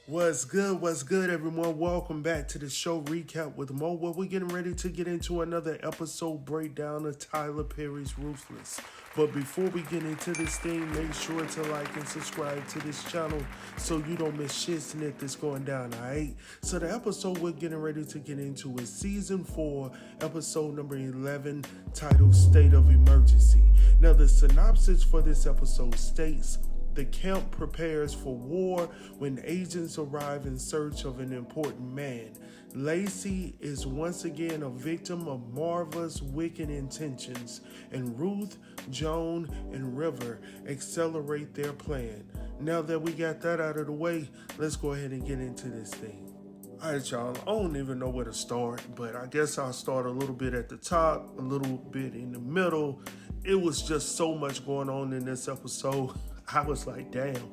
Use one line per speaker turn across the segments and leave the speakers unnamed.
What's good, everyone? Welcome back to the show recap with Mo, where we're getting ready to get into another episode breakdown of Tyler Perry's Ruthless. But before we get into this thing, make sure to like and subscribe to this channel so you don't miss shit that's going down, alright? So the episode we're getting ready to get into is Season 4, Episode number 11, titled State of Emergency. Now, the synopsis for this episode states, the camp prepares for war when agents arrive in search of an important man. Lacey is once again a victim of Marva's wicked intentions, and Ruth, Joan, and River accelerate their plan. Now that we got that out of the way, let's go ahead and get into this thing. Alright, y'all, I don't even know where to start, but I guess I'll start a little bit at the top, a little bit in the middle. It was just so much going on in this episode. I was like, damn.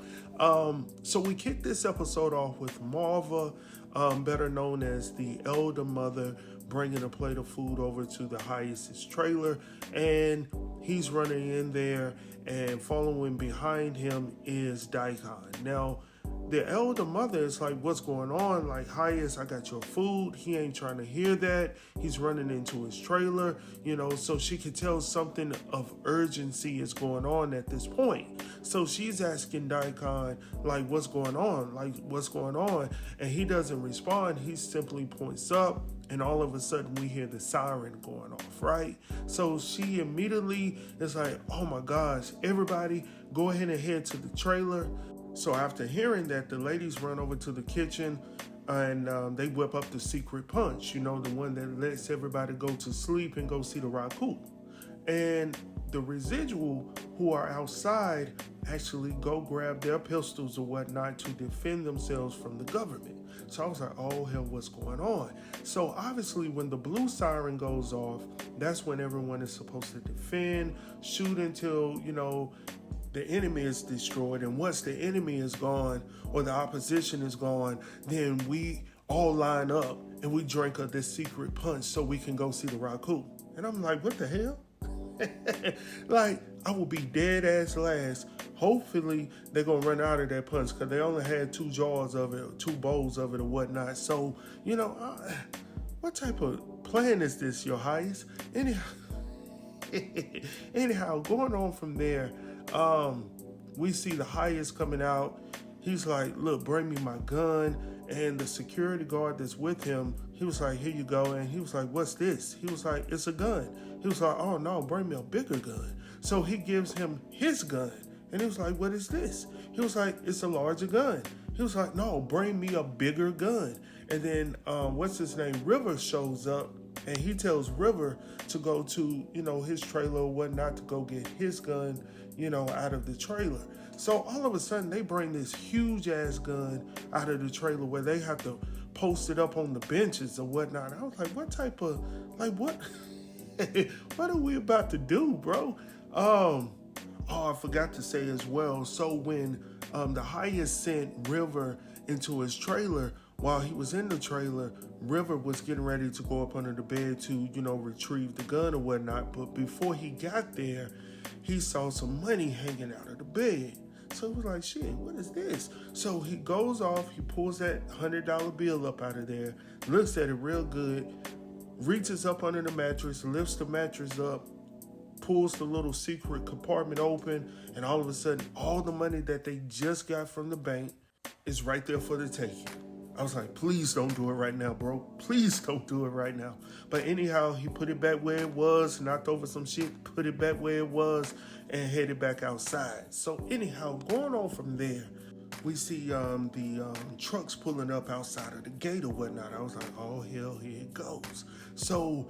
So we kicked this episode off with Marva, better known as the elder mother, bringing a plate of food over to the Highest's trailer, and he's running in there, and following behind him is Daikon. Now, the elder mother is like, what's going on? Like, Highest, I got your food. He ain't trying to hear that. He's running into his trailer, so she could tell something of urgency is going on at this point. So she's asking Daikon, like, what's going on? Like, what's going on? And he doesn't respond. He simply points up, and all of a sudden we hear the siren going off, right? So she immediately is like, oh my gosh, everybody go ahead and head to the trailer. So after hearing that, the ladies run over to the kitchen and they whip up the secret punch, the one that lets everybody go to sleep and go see the Raku. And the residual who are outside actually go grab their pistols or whatnot to defend themselves from the government. So I was like, oh hell, what's going on? So obviously when the blue siren goes off, that's when everyone is supposed to defend, shoot until, the enemy is destroyed. And once the enemy is gone or the opposition is gone, then we all line up and we drink of this secret punch so we can go see the Raku. And I'm like, what the hell? Like, I will be dead ass last. Hopefully they're gonna run out of that punch because they only had 2 jars of it, or 2 bowls of it or whatnot. So, what type of plan is this, your highest? Anyhow, going on from there, we see the Highest coming out. He's like, look, bring me my gun. And the security guard that's with him, he was like, here you go. And he was like, what's this? He was like, it's a gun. He was like, oh no, bring me a bigger gun. So he gives him his gun. And he was like, what is this? He was like, it's a larger gun. He was like, no, bring me a bigger gun. And then, what's his name? River shows up. And he tells River to go to, his trailer or whatnot to go get his gun, out of the trailer. So all of a sudden they bring this huge ass gun out of the trailer where they have to post it up on the benches or whatnot. I was like, what type of, what, what are we about to do, bro? I forgot to say as well. So when the Highest sent River into his trailer, while he was in the trailer, River was getting ready to go up under the bed to, retrieve the gun or whatnot. But before he got there, he saw some money hanging out of the bed. So he was like, shit, what is this? So he goes off, he pulls that $100 bill up out of there, looks at it real good, reaches up under the mattress, lifts the mattress up, pulls the little secret compartment open, and all of a sudden, all the money that they just got from the bank is right there for the taking. I was like, please don't do it right now, bro. Please don't do it right now. But anyhow, he put it back where it was, knocked over some shit, put it back where it was, and headed back outside. So anyhow, going on from there, we see the trucks pulling up outside of the gate or whatnot. I was like, oh, hell, here it goes. So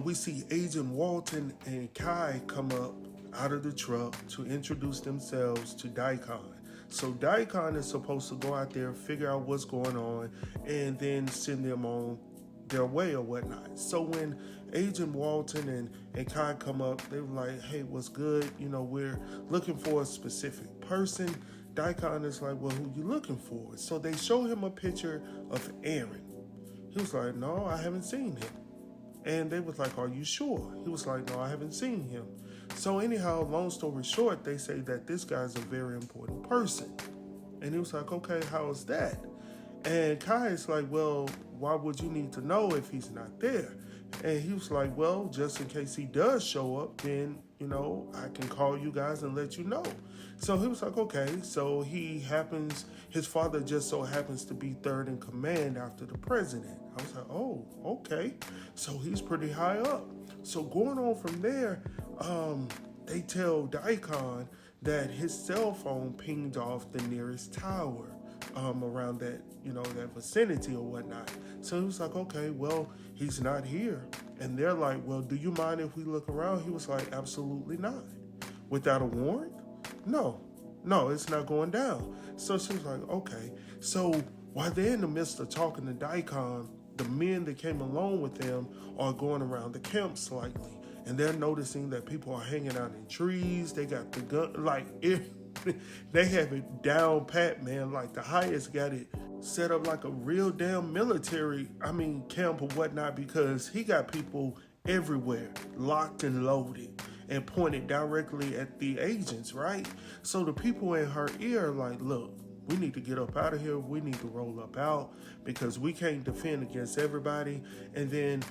we see Agent Walton and Kai come up out of the truck to introduce themselves to Daikon. So Daikon is supposed to go out there, figure out what's going on, and then send them on their way or whatnot. So when Agent Walton and Kai come up, they were like, hey, what's good? We're looking for a specific person. Daikon is like, well, who you looking for? So they show him a picture of Aaron. He was like, no, I haven't seen him. And they was like, are you sure? He was like, no, I haven't seen him. So anyhow, long story short, they say that this guy's a very important person. And he was like, okay, how is that? And Kai's like, well, why would you need to know if he's not there? And he was like, well, just in case he does show up, then, I can call you guys and let you know. So he was like, okay. So his father just so happens to be third in command after the president. I was like, oh, okay. So he's pretty high up. So going on from there, they tell Daikon that his cell phone pinged off the nearest tower around that, that vicinity or whatnot. So he was like, okay, well, he's not here. And they're like, well, do you mind if we look around? He was like, absolutely not. Without a warrant? No, it's not going down. So she was like, okay. So while they're in the midst of talking to Daikon, the men that came along with them are going around the camp slightly. And they're noticing that people are hanging out in trees. They got the gun, they have it down pat, man. Like the highest got it set up like a real damn military, camp or whatnot, because he got people everywhere, locked and loaded, and pointed directly at the agents, right? So the people in her ear like, look, we need to get up out of here. We need to roll up out because we can't defend against everybody. And then,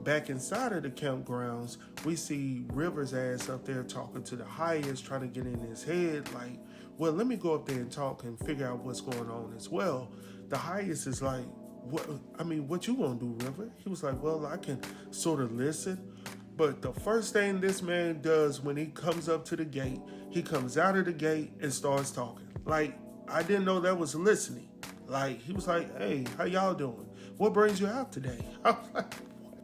back inside of the campgrounds, we see River's ass up there talking to the highest, trying to get in his head. Like, well, let me go up there and talk and figure out what's going on as well. The highest is like, what you gonna do, River? He was like, well, I can sort of listen. But the first thing this man does when he comes up to the gate, he comes out of the gate and starts talking. Like, I didn't know that was listening. Like, he was like, hey, how y'all doing? What brings you out today? I was like,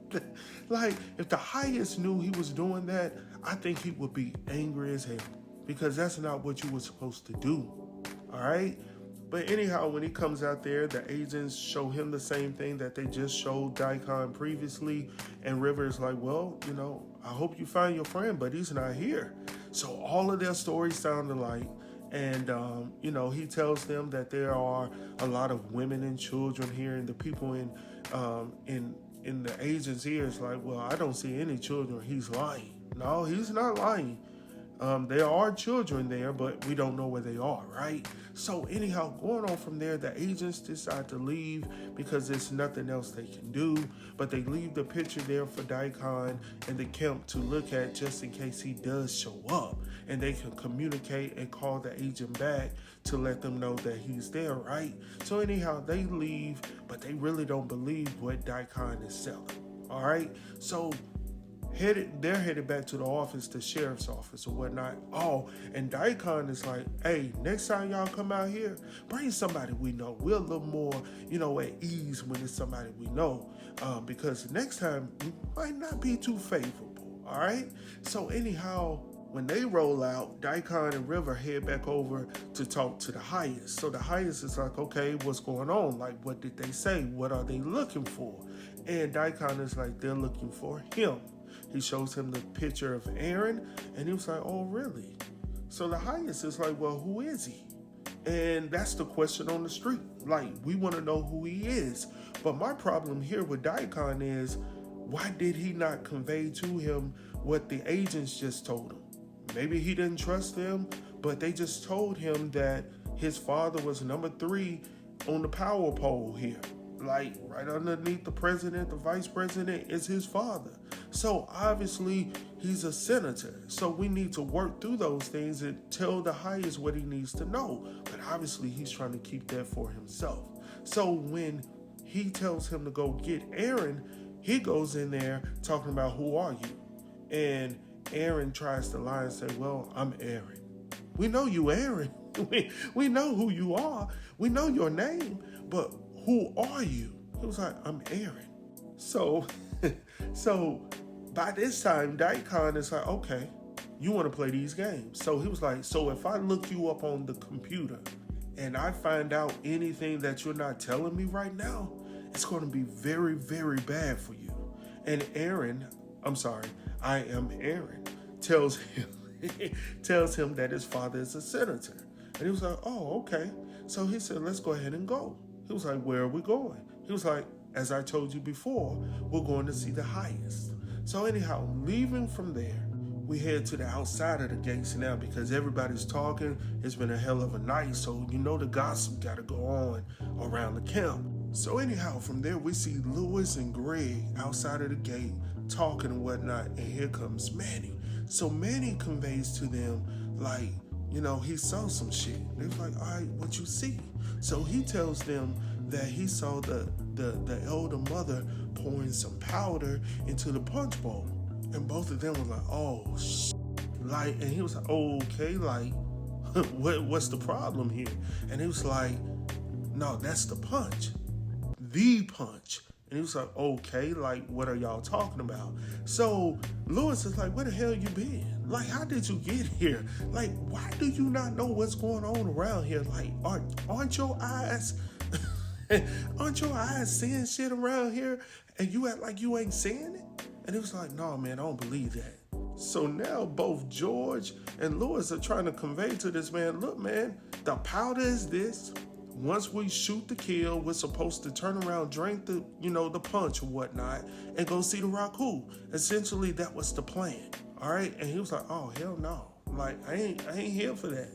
what? Like, if the highest knew he was doing that, I think he would be angry as hell because that's not what you were supposed to do. All right? But anyhow, when he comes out there, the agents show him the same thing that they just showed Daikon previously. And River is like, well, I hope you find your friend, but he's not here. So all of their stories sound alike. And, he tells them that there are a lot of women and children here, and the people in the agent's ears like, well, I don't see any children. He's lying. No, he's not lying. There are children there, but we don't know where they are, right? So anyhow, going on from there, the agents decide to leave because there's nothing else they can do. But they leave the picture there for Daikon and the camp to look at just in case he does show up. And they can communicate and call the agent back to let them know that he's there, right? So anyhow, they leave, but they really don't believe what Daikon is selling, all right? So they're headed back to the office, the sheriff's office or whatnot. Oh, and Daikon is like, hey, next time y'all come out here, bring somebody we know. We're a little more, at ease when it's somebody we know, because next time we might not be too favorable, all right? So anyhow, when they roll out, Daikon and River head back over to talk to the highest. So the highest is like, okay, what's going on? Like, what did they say? What are they looking for? And Daikon is like, they're looking for him. He shows him the picture of Aaron, and he was like, oh, really? So the highest is like, well, who is he? And that's the question on the street. Like, we want to know who he is. But my problem here with Daikon is, why did he not convey to him what the agents just told him? Maybe he didn't trust them, but they just told him that his father was number 3 on the power pole here. Like, right underneath the president, the vice president is his father. So obviously he's a senator. So we need to work through those things and tell the highest what he needs to know. But obviously he's trying to keep that for himself. So when he tells him to go get Aaron, he goes in there talking about, who are you? And Aaron tries to lie and say, well, I'm Aaron. We know you, Aaron. We know who you are. We know your name, but who are you? He was like, I'm Aaron. So by this time, Daikon is like, okay, you want to play these games. So he was like, so if I look you up on the computer and I find out anything that you're not telling me right now, it's going to be very, very bad for you. And I am Aaron, tells him that his father is a senator. And he was like, oh, okay. So he said, let's go ahead and go. He was like, where are we going? He was like, as I told you before, we're going to see the highest. So anyhow, leaving from there, we head to the outside of the gates now because everybody's talking. It's been a hell of a night, so the gossip got to go on around the camp. So anyhow, from there we see Lewis and Greg outside of the gate talking and whatnot, and here comes Manny. So Manny conveys to them like, he saw some shit. They was like, all right, what you see? So he tells them that he saw the elder mother pouring some powder into the punch bowl. And both of them were like, oh, and he was like, okay, like, what's the problem here? And he was like, no, that's the punch. The punch. And he was like, okay, like, what are y'all talking about? So Lewis is like, where the hell you been? Like, how did you get here? Like, why do you not know what's going on around here? Like, aren't your eyes seeing shit around here? And you act like you ain't seeing it? And he was like, no, man, I don't believe that. So now both George and Lewis are trying to convey to this man, look, man, the powder is this. Once we shoot the kill, we're supposed to turn around, drink the punch or whatnot, and go see the Raku. Essentially, that was the plan. All right. And he was like, oh, hell no. Like, I ain't here for that.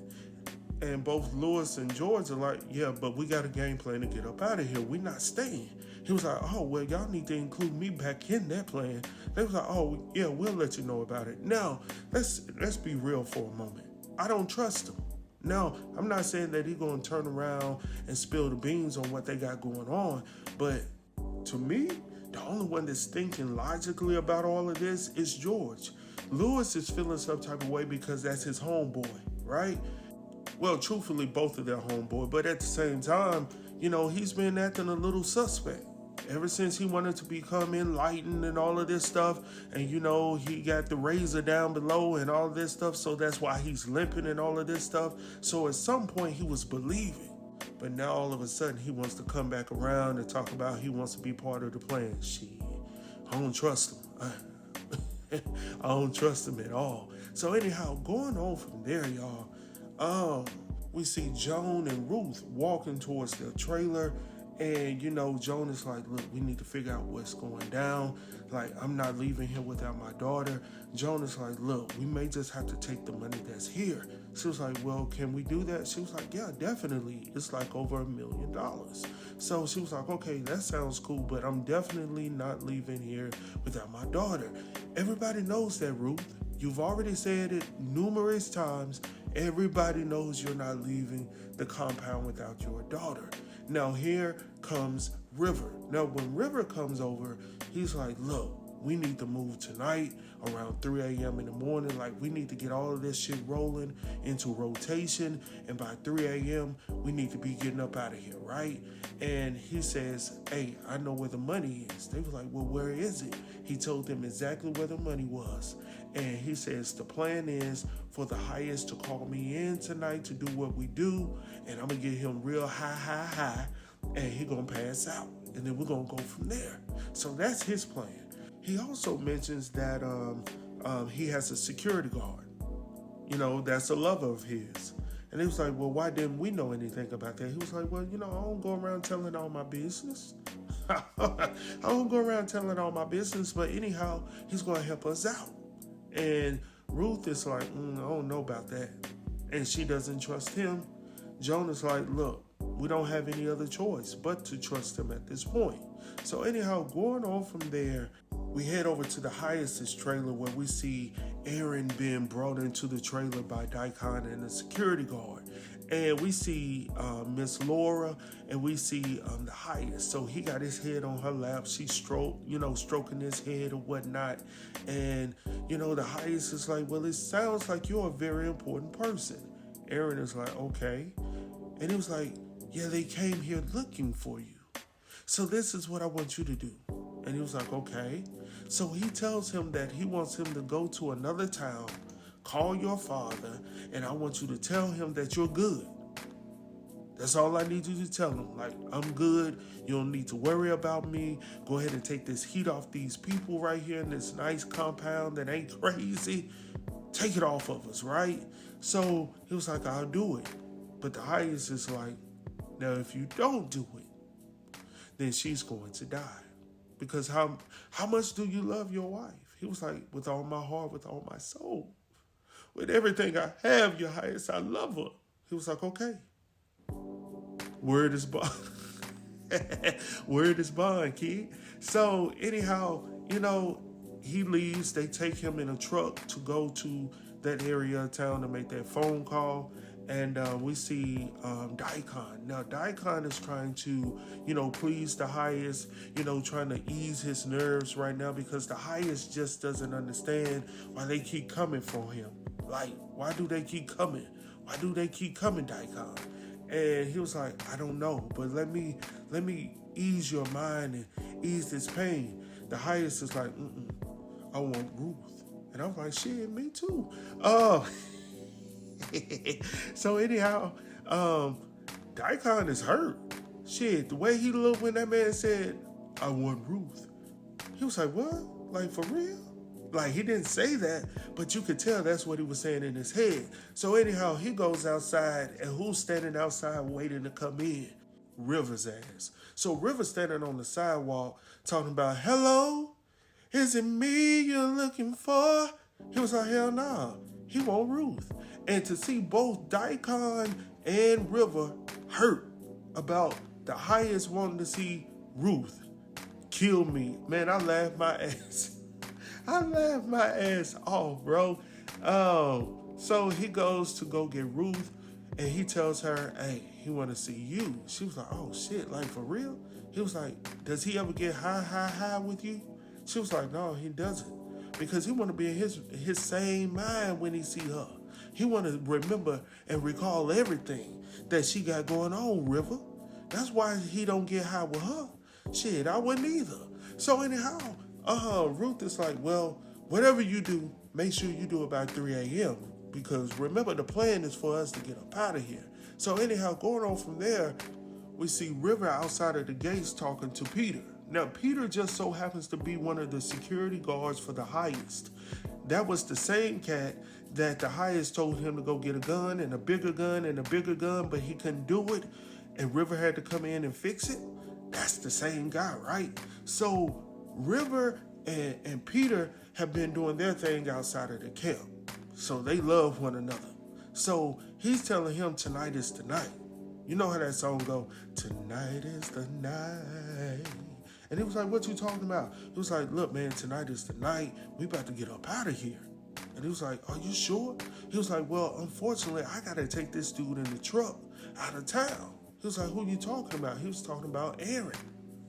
And both Lewis and George are like, yeah, but we got a game plan to get up out of here. We're not staying. He was like, oh, well, y'all need to include me back in that plan. They was like, oh, yeah, we'll let you know about it. Now, let's be real for a moment. I don't trust him. Now, I'm not saying that he's going to turn around and spill the beans on what they got going on, but to me, the only one that's thinking logically about all of this is George. Lewis is feeling some type of way because that's his homeboy, right? Well, truthfully, both of their homeboy, but at the same time, he's been acting a little suspect. Ever since he wanted to become enlightened and all of this stuff, and he got the razor down below and all of this stuff, so that's why he's limping and all of this stuff. So at some point he was believing, but now all of a sudden he wants to come back around and talk about he wants to be part of the plan. Shit, I don't trust him. I don't trust him at all. So anyhow, going on from there, y'all, we see Joan and Ruth walking towards their trailer. And, Joan is like, look, we need to figure out what's going down. Like, I'm not leaving here without my daughter. Joan is like, look, we may just have to take the money that's here. She was like, well, can we do that? She was like, yeah, definitely. It's like over $1 million. So she was like, okay, that sounds cool, but I'm definitely not leaving here without my daughter. Everybody knows that, Ruth. You've already said it numerous times. Everybody knows you're not leaving the compound without your daughter. Now here comes River. Now when River comes over, he's like, look, we need to move tonight around 3 a.m. in the morning. Like, we need to get all of this shit rolling into rotation. And by 3 a.m., we need to be getting up out of here, right? And he says, hey, I know where the money is. They was like, well, where is it? He told them exactly where the money was. And he says, the plan is for the highest to call me in tonight to do what we do. And I'm going to get him real high. And he going to pass out. And then we're going to go from there. So that's his plan. He also mentions that he has a security guard. That's a lover of his. And he was like, well, why didn't we know anything about that? He was like, well, I don't go around telling all my business. I don't go around telling all my business. But anyhow, he's going to help us out. And Ruth is like, I don't know about that. And she doesn't trust him. Joan is like, look, we don't have any other choice but to trust him at this point. So anyhow, going on from there, we head over to the highest's trailer where we see Aaron being brought into the trailer by Daikon and the security guard. And we see Miss Laura, and we see the highest. So he got his head on her lap. She's stroking his head or whatnot. And, the highest is like, well, it sounds like you're a very important person. Aaron is like, okay. And he was like, yeah, they came here looking for you. So this is what I want you to do. And he was like, okay. So he tells him that he wants him to go to another town, call your father, and I want you to tell him that you're good. That's all I need you to tell him. Like, I'm good. You don't need to worry about me. Go ahead and take this heat off these people right here in this nice compound that ain't crazy. Take it off of us, right? So he was like, I'll do it. But the highest is like, now if you don't do it, then she's going to die. because how much do you love your wife? He was like, with all my heart, with all my soul, with everything I have, your highest, I love her. He was like, okay, word is bond. Word is bond, kid. So anyhow, he leaves. They take him in a truck to go to that area of town to make that phone call. And we see Daikon. Now, Daikon is trying to, please the highest, trying to ease his nerves right now because the highest just doesn't understand why they keep coming for him. Like, why do they keep coming? Why do they keep coming, Daikon? And he was like, I don't know, but let me ease your mind and ease this pain. The highest is like, I want Ruth. And I was like, shit, me too. So anyhow, Daikon is hurt. Shit, the way he looked when that man said, I want Ruth. He was like, what? Like, for real? Like, he didn't say that, but you could tell that's what he was saying in his head. So anyhow, he goes outside, and who's standing outside waiting to come in? River's ass. So River's standing on the sidewalk talking about, hello? Is it me you're looking for? He was like, hell nah. He want Ruth. And to see both Daikon and River hurt about the highest wanting to see Ruth kill me. Man, I laughed my ass. I laughed my ass off, bro. So he goes to go get Ruth, and he tells her, hey, he want to see you. She was like, oh, shit, like, for real? He was like, does he ever get high with you? She was like, no, he doesn't. Because he want to be in his same mind when he see her. He want to remember and recall everything that she got going on, River. That's why he don't get high with her. Shit, I wouldn't either. So anyhow, Ruth is like, well, whatever you do, make sure you do it by 3 a.m. Because remember, the plan is for us to get up out of here. So anyhow, going on from there, we see River outside of the gates talking to Peter. Now, Peter just so happens to be one of the security guards for the highest. That was the same cat that the highest told him to go get a gun and a bigger gun and a bigger gun, but he couldn't do it, and River had to come in and fix it. That's the same guy, right? So River and Peter have been doing their thing outside of the camp. So they love one another. So he's telling him tonight is the night. You know how that song go, tonight is the night. And he was like, what you talking about? He was like, look, man, tonight is the night. We about to get up out of here. And he was like, are you sure? He was like, well, unfortunately, I got to take this dude in the truck out of town. He was like, who you talking about? He was talking about Aaron.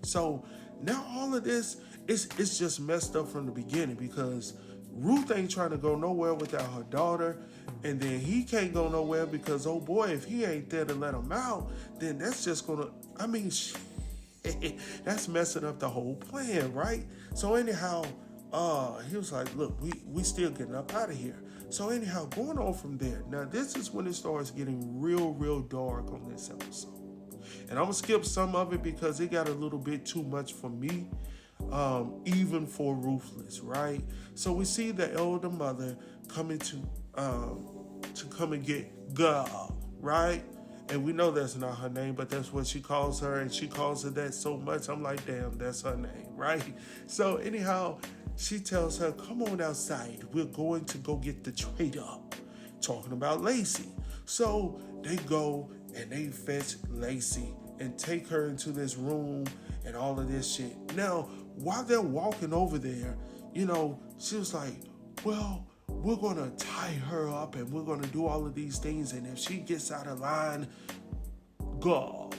So now all of this, it's just messed up from the beginning because Ruth ain't trying to go nowhere without her daughter. And then he can't go nowhere because, oh boy, if he ain't there to let him out, then that's just going to, that's messing up the whole plan, right? So anyhow, he was like, look, we still getting up out of here. So anyhow, going on from there. Now, this is when it starts getting real dark on this episode. And I'm going to skip some of it because it got a little bit too much for me, even for Ruthless, right? So we see the elder mother coming to come and get Gal, right? And we know that's not her name, but that's what she calls her, and she calls her that so much, I'm like, damn, that's her name, right? So anyhow, she tells her, come on outside. We're going to go get the traitor, talking about Lacey. So they go and they fetch Lacey and take her into this room and all of this shit. Now, while they're walking over there, she was like, well, we're going to tie her up and we're going to do all of these things. And if she gets out of line, God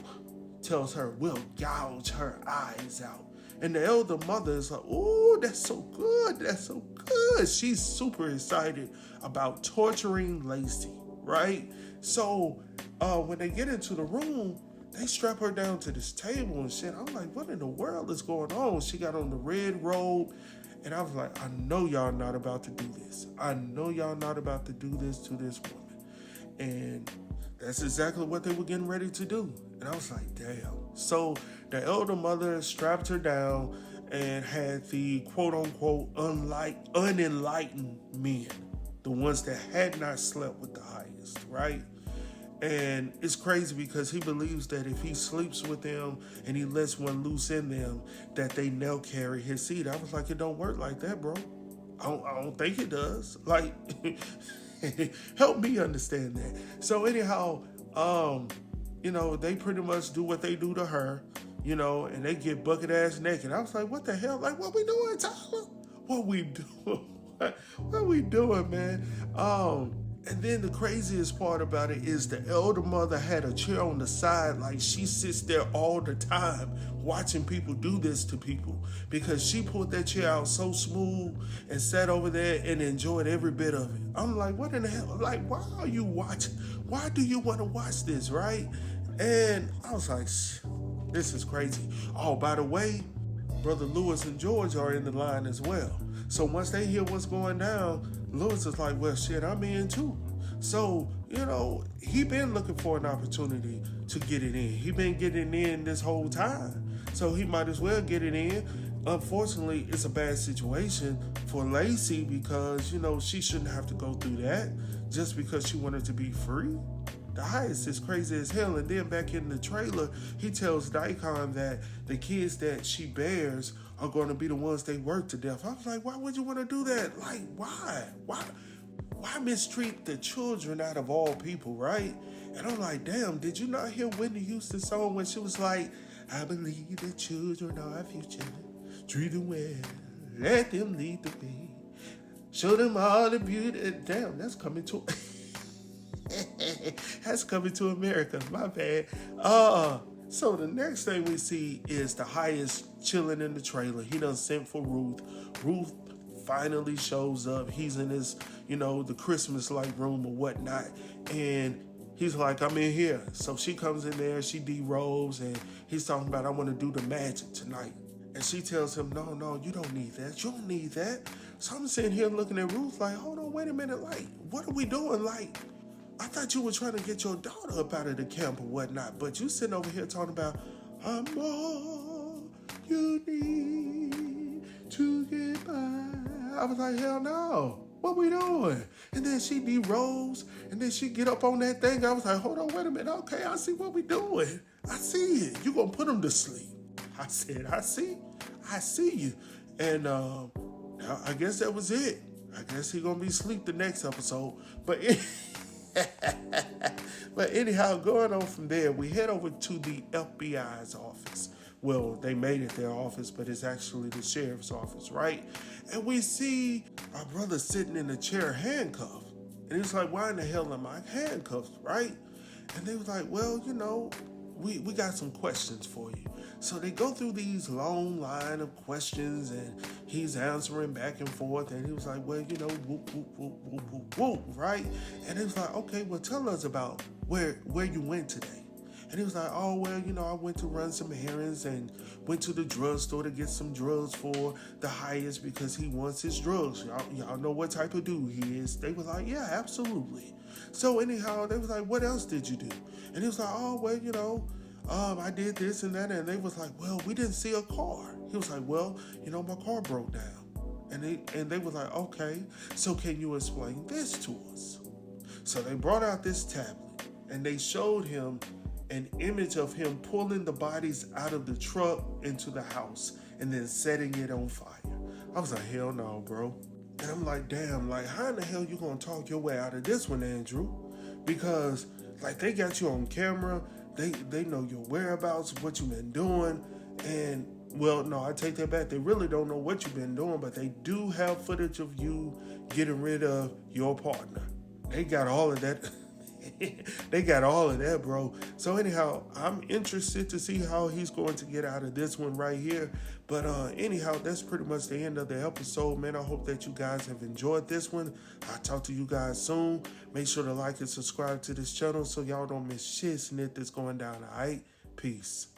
tells her, we'll gouge her eyes out. And the elder mother is like, oh, that's so good. That's so good. She's super excited about torturing Lacey, right? So when they get into the room, they strap her down to this table and shit. I'm like, what in the world is going on? She got on the red robe. And I was like, I know y'all not about to do this. I know y'all not about to do this to this woman. And that's exactly what they were getting ready to do. And I was like, damn. So the elder mother strapped her down and had the quote-unquote unenlightened men, the ones that had not slept with the highest, right? And it's crazy because he believes that if he sleeps with them and he lets one loose in them, that they now carry his seed. I was like, it don't work like that, bro. I don't think it does. Like, help me understand that. So anyhow, they pretty much do what they do to her, and they get bucket ass naked. I was like, what the hell? Like, what we doing, Tyler? What we doing? What we doing, man? And then the craziest part about it is the elder mother had a chair on the side, like she sits there all the time watching people do this to people, because she pulled that chair out so smooth and sat over there and enjoyed every bit of it. I'm like, what in the hell? Like, why are you watching? Why do you want to watch this, right? And I was like, this is crazy. Oh, by the way, Brother Lewis and George are in the line as well. So once they hear what's going down, Lewis is like, well, shit, I'm in too. So, he been looking for an opportunity to get it in. He been getting in this whole time. So he might as well get it in. Unfortunately, it's a bad situation for Lacey because, she shouldn't have to go through that just because she wanted to be free. The highest is crazy as hell. And then back in the trailer, he tells Viacom that the kids that she bears are going to be the ones they work to death. I was like, why would you want to do that? Like, why? Why mistreat the children out of all people, right? And I'm like, damn, did you not hear Whitney Houston's song when she was like, I believe the children are our future. Treat them well. Let them lead the way. Show them all the beauty. Damn, that's coming to... That's coming to America. My bad. So the next thing we see is the highest chilling in the trailer. He done sent for Ruth. Ruth finally shows up. He's in his, the Christmas-like room or whatnot. And he's like, I'm in here. So she comes in there, she derobes, and he's talking about, I want to do the magic tonight. And she tells him, no, you don't need that. You don't need that. So I'm sitting here looking at Ruth like, hold on, wait a minute. Like, what are we doing? Like, I thought you were trying to get your daughter up out of the camp or whatnot, but you sitting over here talking about, I'm all you need to get by. I was like, hell no. What we doing? And then she derobes, and then she get up on that thing. I was like, hold on, wait a minute. Okay, I see what we doing. I see it. You gonna put him to sleep. I said, I see you. And I guess that was it. I guess he gonna be asleep the next episode. But anyhow, going on from there, we head over to the FBI's office. Well, they made it their office, but it's actually the sheriff's office, right? And we see our brother sitting in a chair handcuffed. And he's like, why in the hell am I handcuffed, right? And they was like, well, we got some questions for you. So they go through these long line of questions, and he's answering back and forth, and he was like, well, whoop, whoop, whoop, whoop, whoop, whoop, right? And he was like, okay, well, tell us about where you went today. And he was like, oh, well, I went to run some errands and went to the drugstore to get some drugs for the highest because he wants his drugs. Y'all know what type of dude he is. They were like, yeah, absolutely. So anyhow, they was like, what else did you do? And he was like, oh, well, I did this and that. And they was like, well, we didn't see a car. He was like, well, my car broke down. And they was like, okay, so can you explain this to us? So they brought out this tablet and they showed him an image of him pulling the bodies out of the truck into the house and then setting it on fire. I was like, hell no, bro. And I'm like, damn, like, how in the hell you gonna talk your way out of this one, Andrew? Because, like, they got you on camera. They know your whereabouts, what you've been doing. And, well, no, I take that back. They really don't know what you've been doing, but they do have footage of you getting rid of your partner. They got all of that. They got all of that, bro. So anyhow, I'm interested to see how he's going to get out of this one right here. But anyhow, that's pretty much the end of the episode, man. I hope that you guys have enjoyed this one. I'll talk to you guys soon. Make sure to like and subscribe to this channel so y'all don't miss shit snit that's going down, all right? Peace.